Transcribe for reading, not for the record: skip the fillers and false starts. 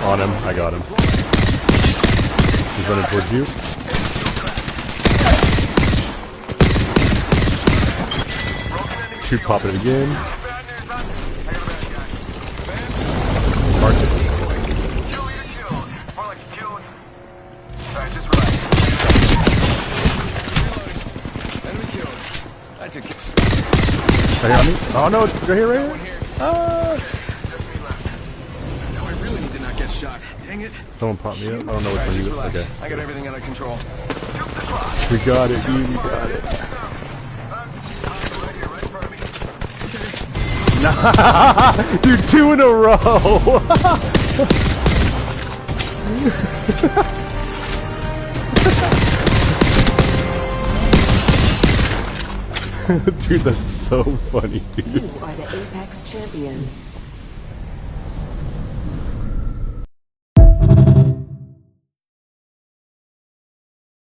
On him. I got him. He's running towards you. Shoot, pop it again. Mark it. Right here on me? Oh no, it's right here, right here. I really need to not get shot. Dang it. Someone popped me up. I don't know which one you got. Okay. I got everything under control. We got it, dude. We got it. Nah, dude, 2 in a row. Dude, that's so funny, dude. You are the Apex champions.